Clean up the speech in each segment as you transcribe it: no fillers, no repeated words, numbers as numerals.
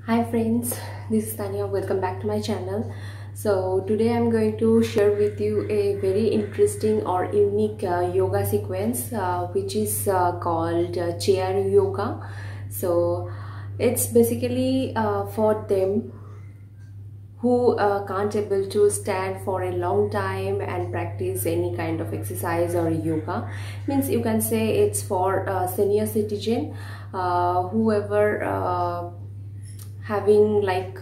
Hi friends, this is Tanya. Welcome back to my channel. So today I'm going to share with you a very interesting or unique yoga sequence which is called chair yoga. So it's basically for them who can't able to stand for a long time and practice any kind of exercise or yoga. Means you can say it's for senior citizen, whoever having like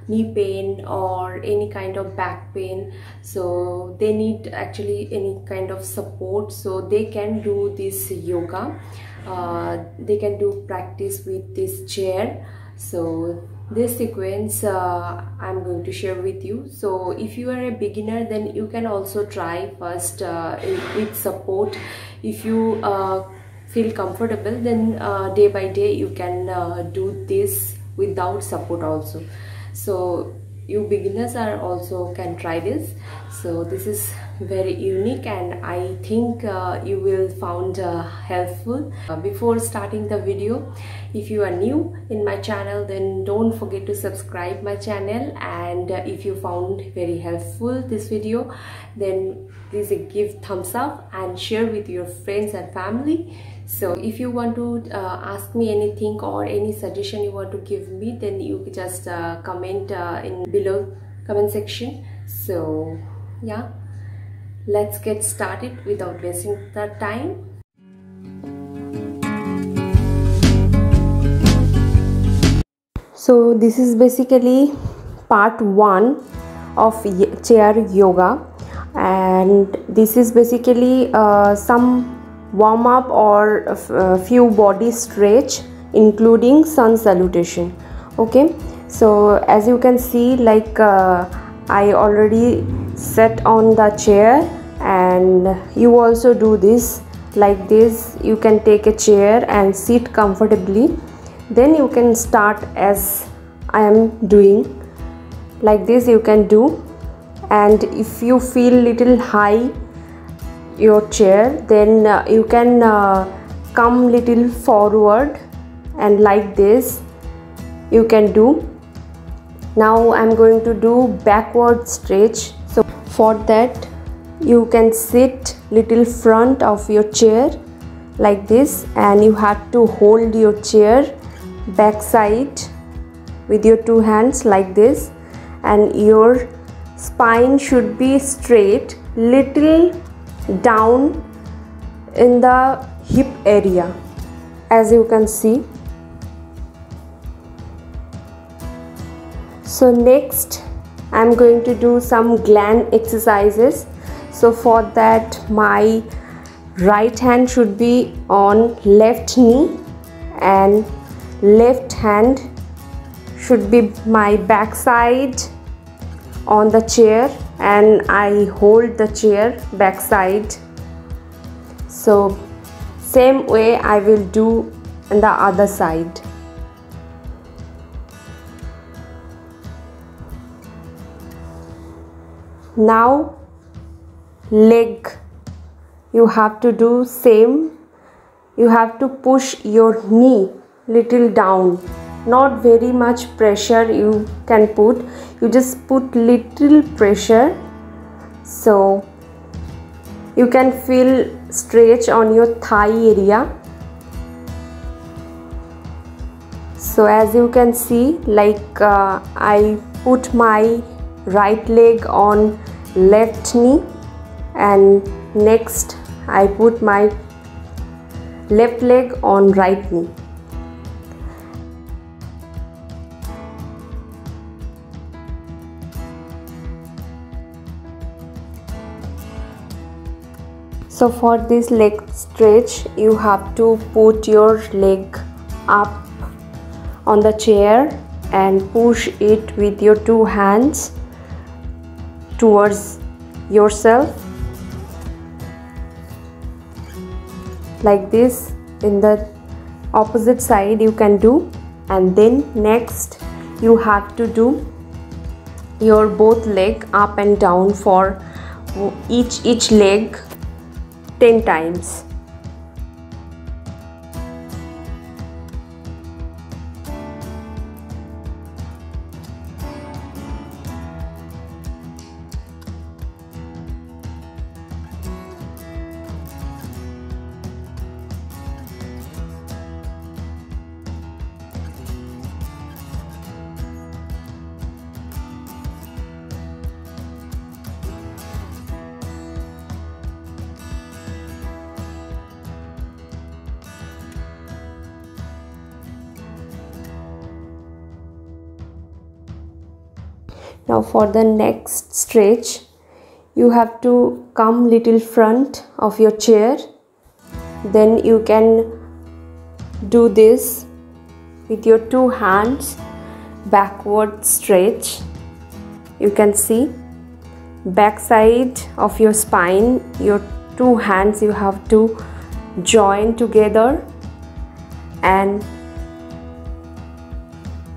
knee pain or any kind of back pain, so they need actually any kind of support, so they can do this yoga. They can do practice with this chair. So this sequence I'm going to share with you. So if you are a beginner, then you can also try first with support. If you feel comfortable, then day by day you can do this without support also. So you beginners are also can try this. So this is very unique and I think you will found helpful. Before starting the video, if you are new in my channel, then don't forget to subscribe my channel, and if you found very helpful this video, then please give thumbs up and share with your friends and family. So if you want to ask me anything or any suggestion you want to give me, then you just comment in below comment section. So yeah, let's get started without wasting the time. So this is basically part 1 of chair yoga, and this is basically some warm up or a few body stretch including sun salutation. Okay, so as you can see, like I already sat on the chair, and you also do this like this. You can take a chair and sit comfortably, then you can start as I am doing like this. You can do, and if you feel little high your chair, then you can come little forward, and like this you can do. Now I'm going to do backward stretch. So for that you can sit little front of your chair like this, and you have to hold your chair back side with your two hands like this, and your spine should be straight, little down in the hip area, as you can see. So next I'm going to do some gland exercises. So for that, my right hand should be on left knee, and left hand should be my back side on the chair, and I hold the chair back side. So same way I will do on the other side. Now leg, you have to do same. You have to push your knee little down, not very much pressure you can put, you just put little pressure, so you can feel stretch on your thigh area. So as you can see, like I put my right leg on left knee, and next I put my left leg on right knee. So for this leg stretch, you have to put your leg up on the chair and push it with your two hands towards yourself like this. In the opposite side you can do, and then next you have to do your both leg up and down for each leg 10 times. Now for the next stretch, you have to come little front of your chair. Then you can do this with your two hands, backward stretch. You can see back side of your spine, your two hands you have to join together and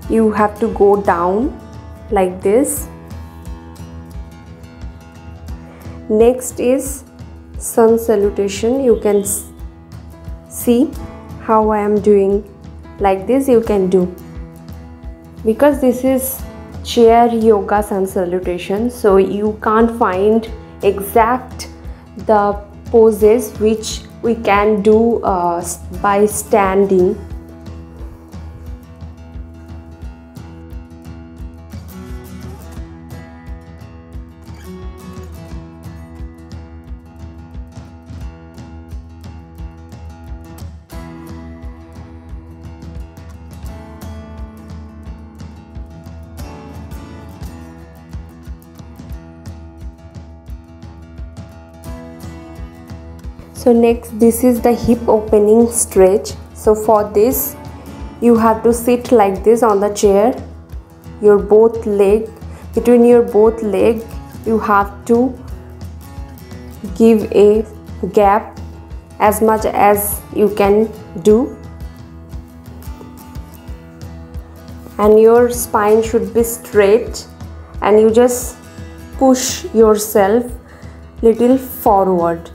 you have to go down like this. Next is sun salutation. You can see how I am doing. Like this you can do, because this is chair yoga sun salutation, so you can't find exact the poses which we can do by standing. So next, this is the hip opening stretch. So for this you have to sit like this on the chair. Your both leg, between your both leg you have to give a gap as much as you can do, and your spine should be straight and you just push yourself little forward.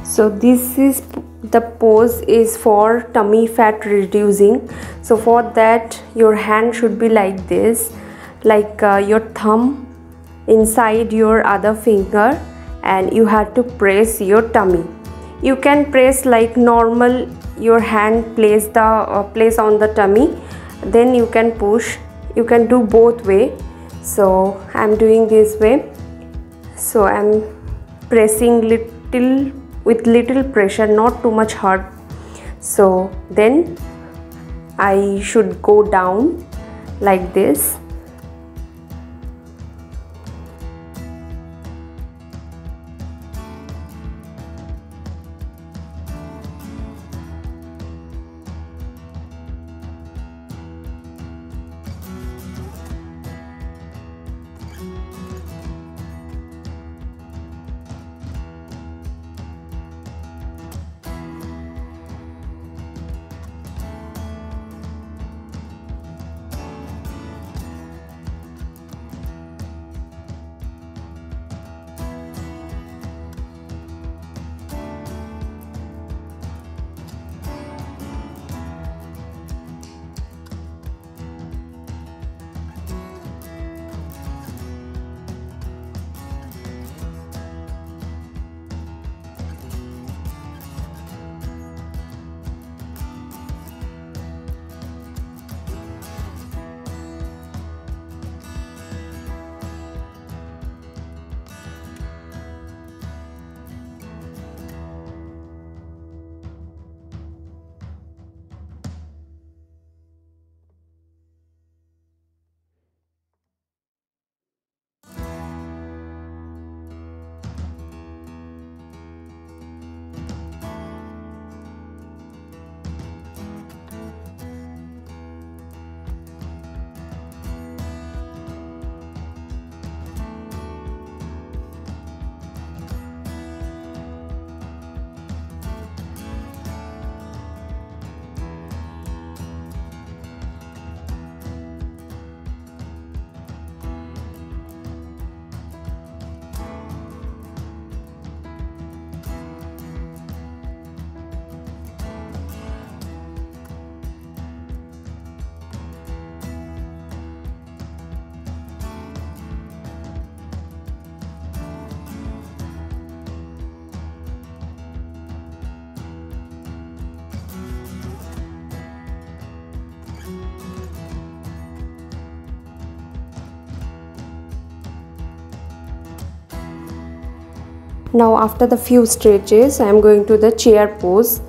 So this is the pose is for tummy fat reducing. So for that your hand should be like this, like your thumb inside your other finger, and you have to press your tummy. You can press like normal, your hand place on the tummy, then you can push. You can do both way. So I'm doing this way. So I'm pressing little with little pressure, not too much hard. So then I should go down like this. Now after the few stretches, I am going to the chair pose.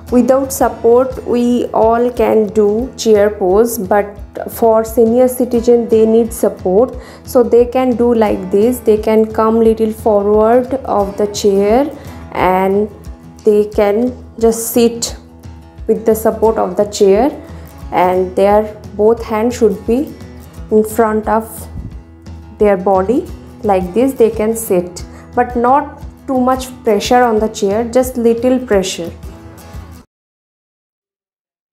Without support we all can do chair pose, but for senior citizen they need support, so they can do like this. They can come little forward of the chair and they can just sit with the support of the chair, and their both hands should be in front of their body. Like this they can sit, but not too much pressure on the chair, just little pressure.